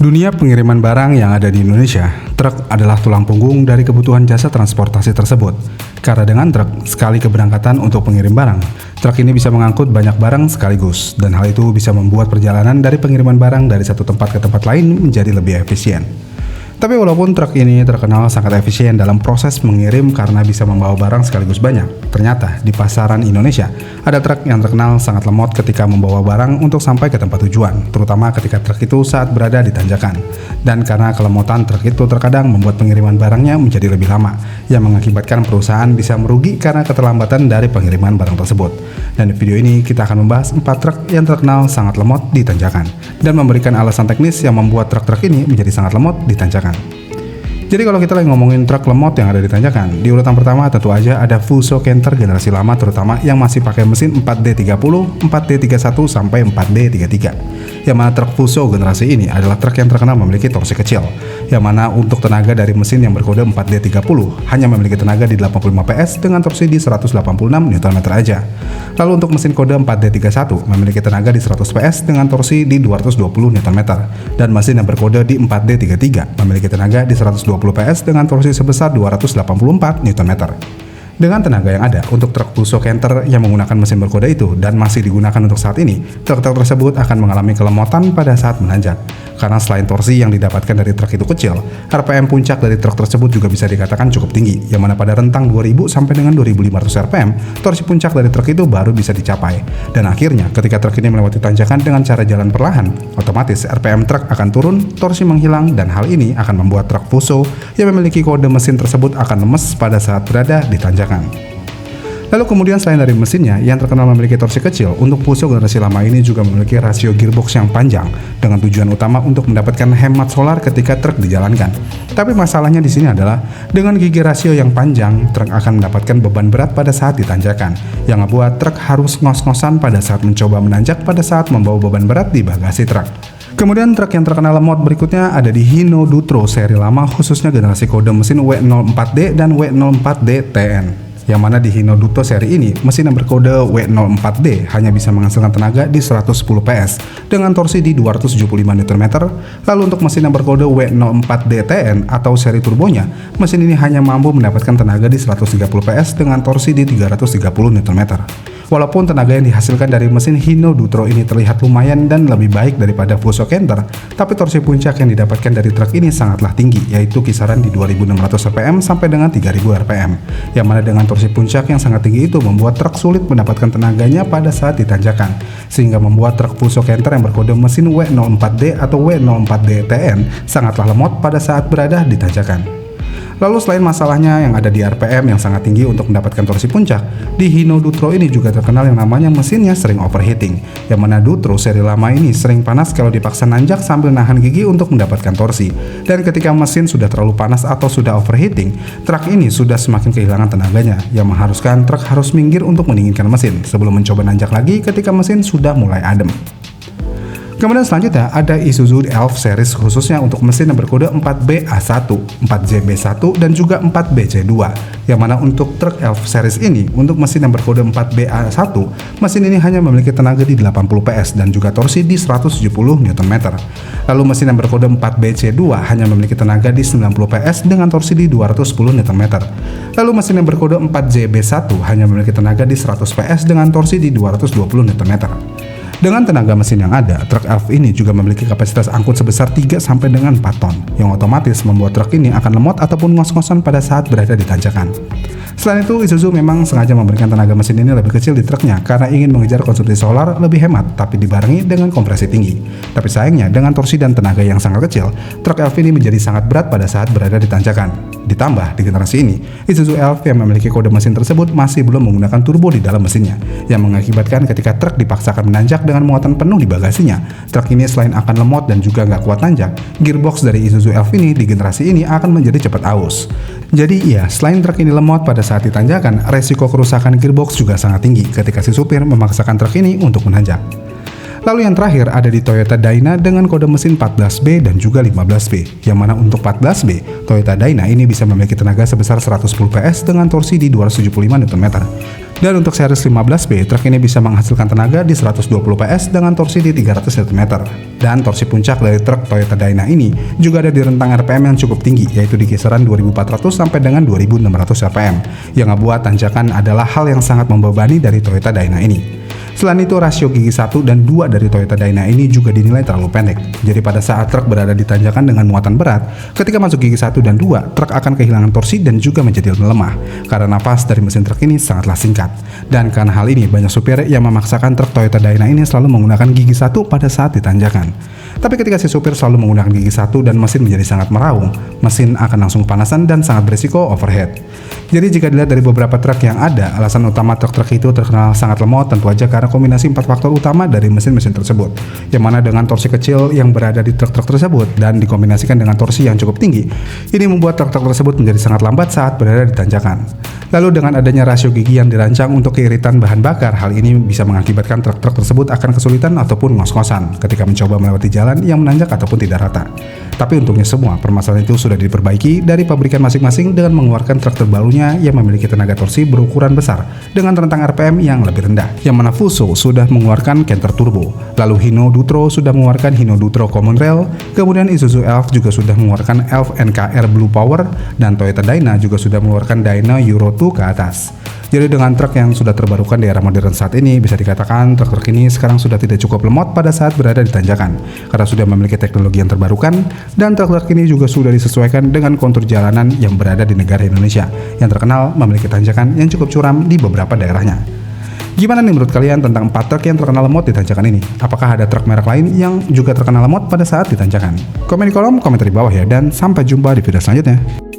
Dunia pengiriman barang yang ada di Indonesia, truk adalah tulang punggung dari kebutuhan jasa transportasi tersebut. Karena dengan truk, sekali keberangkatan untuk pengirim barang, truk ini bisa mengangkut banyak barang sekaligus, dan hal itu bisa membuat perjalanan dari pengiriman barang dari satu tempat ke tempat lain menjadi lebih efisien. Tapi walaupun truk ini terkenal sangat efisien dalam proses mengirim karena bisa membawa barang sekaligus banyak, ternyata di pasaran Indonesia ada truk yang terkenal sangat lemot ketika membawa barang untuk sampai ke tempat tujuan, terutama ketika truk itu saat berada di tanjakan. Dan karena kelemotan truk itu terkadang membuat pengiriman barangnya menjadi lebih lama, yang mengakibatkan perusahaan bisa merugi karena keterlambatan dari pengiriman barang tersebut. Dan di video ini kita akan membahas 4 truk yang terkenal sangat lemot di tanjakan, dan memberikan alasan teknis yang membuat truk-truk ini menjadi sangat lemot di tanjakan. Jadi kalau kita lagi ngomongin truk lemot yang ada di tanjakan, di urutan pertama tentu aja ada Fuso Canter generasi lama, terutama yang masih pakai mesin 4D30, 4D31 sampai 4D33. Yang mana truk Fuso generasi ini adalah truk yang terkenal memiliki torsi kecil, yang mana untuk tenaga dari mesin yang berkode 4D30 hanya memiliki tenaga di 85 PS dengan torsi di 186 Nm aja. Lalu untuk mesin kode 4D31 memiliki tenaga di 100 PS dengan torsi di 220 Nm, dan mesin yang berkode di 4D33 memiliki tenaga di 120 PS dengan torsi sebesar 284 Nm. Dengan tenaga yang ada untuk truk Fuso Canter yang menggunakan mesin berkode itu dan masih digunakan untuk saat ini, truk-truk tersebut akan mengalami kelemotan pada saat menanjak. Karena selain torsi yang didapatkan dari truk itu kecil, RPM puncak dari truk tersebut juga bisa dikatakan cukup tinggi, yang mana pada rentang 2000 sampai dengan 2500 RPM, torsi puncak dari truk itu baru bisa dicapai. Dan akhirnya, ketika truk ini melewati tanjakan dengan cara jalan perlahan, otomatis RPM truk akan turun, torsi menghilang, dan hal ini akan membuat truk Fuso yang memiliki kode mesin tersebut akan lemes pada saat berada di tanjakan. Lalu kemudian selain dari mesinnya yang terkenal memiliki torsi kecil, untuk Fuso generasi lama ini juga memiliki rasio gearbox yang panjang dengan tujuan utama untuk mendapatkan hemat solar ketika truk dijalankan. Tapi masalahnya di sini adalah dengan gigi rasio yang panjang, truk akan mendapatkan beban berat pada saat ditanjakan, yang membuat truk harus ngos-ngosan pada saat mencoba menanjak pada saat membawa beban berat di bagasi truk. Kemudian truk yang terkenal lemot berikutnya ada di Hino Dutro seri lama, khususnya generasi kode mesin W04D dan W04D TN. Yang mana di Hino Dutro seri ini, mesin yang berkode W04D hanya bisa menghasilkan tenaga di 110 PS dengan torsi di 275 Nm. Lalu untuk mesin yang berkode W04D TN atau seri turbonya, mesin ini hanya mampu mendapatkan tenaga di 130 PS dengan torsi di 330 Nm. Walaupun tenaga yang dihasilkan dari mesin Hino Dutro ini terlihat lumayan dan lebih baik daripada Fuso Canter, tapi torsi puncak yang didapatkan dari truk ini sangatlah tinggi, yaitu kisaran di 2600 RPM sampai dengan 3000 RPM. Yang mana dengan torsi puncak yang sangat tinggi itu membuat truk sulit mendapatkan tenaganya pada saat ditanjakan, sehingga membuat truk Fuso Canter yang berkode mesin W04D atau W04D TN sangatlah lemot pada saat berada di tanjakan. Lalu selain masalahnya yang ada di RPM yang sangat tinggi untuk mendapatkan torsi puncak, di Hino Dutro ini juga terkenal yang namanya mesinnya sering overheating, yang mana Dutro seri lama ini sering panas kalau dipaksa nanjak sambil nahan gigi untuk mendapatkan torsi. Dan ketika mesin sudah terlalu panas atau sudah overheating, truk ini sudah semakin kehilangan tenaganya, yang mengharuskan truk harus minggir untuk mendinginkan mesin sebelum mencoba nanjak lagi ketika mesin sudah mulai adem. Kemudian selanjutnya ada Isuzu Elf series khususnya untuk mesin yang berkode 4BA1, 4JB1, dan juga 4BC2. Yang mana untuk truk Elf series ini, untuk mesin yang berkode 4BA1, mesin ini hanya memiliki tenaga di 80 PS dan juga torsi di 170 Nm. Lalu mesin yang berkode 4BC2 hanya memiliki tenaga di 90 PS dengan torsi di 210 Nm. Lalu mesin yang berkode 4JB1 hanya memiliki tenaga di 100 PS dengan torsi di 220 Nm. Dengan tenaga mesin yang ada, truk Elf ini juga memiliki kapasitas angkut sebesar 3 sampai dengan 4 ton, yang otomatis membuat truk ini akan lemot ataupun ngos-ngosan pada saat berada di tanjakan. Selain itu, Isuzu memang sengaja memberikan tenaga mesin ini lebih kecil di truknya karena ingin mengejar konsumsi solar lebih hemat, tapi dibarengi dengan kompresi tinggi. Tapi sayangnya, dengan torsi dan tenaga yang sangat kecil, truk Elf ini menjadi sangat berat pada saat berada di tanjakan. Ditambah, di generasi ini, Isuzu Elf yang memiliki kode mesin tersebut masih belum menggunakan turbo di dalam mesinnya, yang mengakibatkan ketika truk dipaksakan menanjak dengan muatan penuh di bagasinya, truk ini selain akan lemot dan juga nggak kuat nanjak, gearbox dari Isuzu Elf ini di generasi ini akan menjadi cepat aus. Jadi iya, selain truk ini lemot pada saat ditanjakan, resiko kerusakan gearbox juga sangat tinggi ketika si supir memaksakan truk ini untuk menanjak. Lalu yang terakhir ada di Toyota Dyna dengan kode mesin 14B dan juga 15B. Yang mana untuk 14B, Toyota Dyna ini bisa memiliki tenaga sebesar 110 PS dengan torsi di 275 Nm. Dan untuk series 15B, truk ini bisa menghasilkan tenaga di 120 PS dengan torsi di 300 Nm. Dan torsi puncak dari truk Toyota Dyna ini juga ada di rentang RPM yang cukup tinggi, yaitu di kisaran 2400 sampai dengan 2600 RPM. Yang ngebuat tanjakan adalah hal yang sangat membebani dari Toyota Dyna ini. Selain itu, rasio gigi 1 dan 2 dari Toyota Dyna ini juga dinilai terlalu pendek. Jadi pada saat truk berada di tanjakan dengan muatan berat, ketika masuk gigi 1 dan 2, truk akan kehilangan torsi dan juga menjadi melemah, karena napas dari mesin truk ini sangatlah singkat. Dan karena hal ini, banyak supir yang memaksakan truk Toyota Dyna ini selalu menggunakan gigi 1 pada saat ditanjakan. Tapi ketika si supir selalu menggunakan gigi 1 dan mesin menjadi sangat meraung, mesin akan langsung kepanasan dan sangat berisiko overheat. Jadi jika dilihat dari beberapa truk yang ada, alasan utama truk-truk itu terkenal sangat lemot tentu aja karena kombinasi 4 faktor utama dari mesin-mesin tersebut, yang mana dengan torsi kecil yang berada di truk-truk tersebut dan dikombinasikan dengan torsi yang cukup tinggi, ini membuat truk-truk tersebut menjadi sangat lambat saat berada di tanjakan. Lalu dengan adanya rasio gigi yang dirancang untuk keiritan bahan bakar, hal ini bisa mengakibatkan truk-truk tersebut akan kesulitan ataupun ngos-ngosan ketika mencoba melewati jalan yang menanjak ataupun tidak rata. Tapi untungnya semua permasalahan itu sudah diperbaiki dari pabrikan masing-masing dengan mengeluarkan truk terbarunya yang memiliki tenaga torsi berukuran besar dengan rentang RPM yang lebih rendah, yang mana Fuso sudah mengeluarkan Canter Turbo, lalu Hino Dutro sudah mengeluarkan Hino Dutro Common Rail, kemudian Isuzu Elf juga sudah mengeluarkan Elf NKR Blue Power, dan Toyota Dyna juga sudah mengeluarkan Dyna Euro 2 ke atas. Jadi dengan truk yang sudah terbarukan di era modern saat ini, bisa dikatakan truk-truk ini sekarang sudah tidak cukup lemot pada saat berada di tanjakan, karena sudah memiliki teknologi yang terbarukan, dan truk-truk ini juga sudah disesuaikan dengan kontur jalanan yang berada di negara Indonesia, yang terkenal memiliki tanjakan yang cukup curam di beberapa daerahnya. Gimana nih menurut kalian tentang 4 truk yang terkenal lemot di tanjakan ini? Apakah ada truk merek lain yang juga terkenal lemot pada saat di tanjakan? Komen di kolom komentar di bawah ya, dan sampai jumpa di video selanjutnya.